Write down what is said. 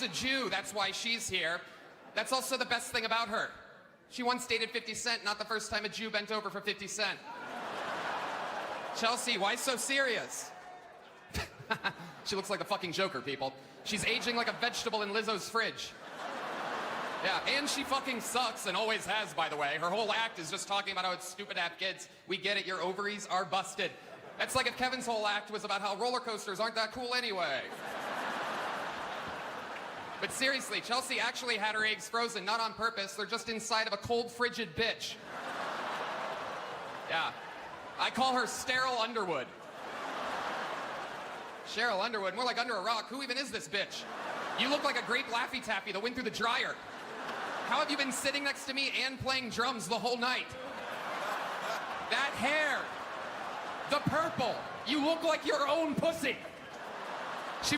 a Jew, that's why she's here. That's also the best thing about her. She once dated 50 Cent, not the first time a Jew bent over for 50 Cent. Chelsea, why so serious? She looks like the fucking Joker, people. She's aging like a vegetable in Lizzo's fridge. Yeah, and she fucking sucks and always has, by the way. Her whole act is just talking about how it's stupid to have kids. We get it, your ovaries are busted. That's like if Kevin's whole act was about how roller coasters aren't that cool anyway. But seriously, Chelsea actually had her eggs frozen, not on purpose. They're just inside of a cold, frigid bitch. Yeah. I call her Sterile Underwood. Cheryl Underwood, more like under a rock. Who even is this bitch? You look like a grape Laffy Taffy that went through the dryer. How have you been sitting next to me and playing drums the whole night? That hair. The purple. You look like your own pussy.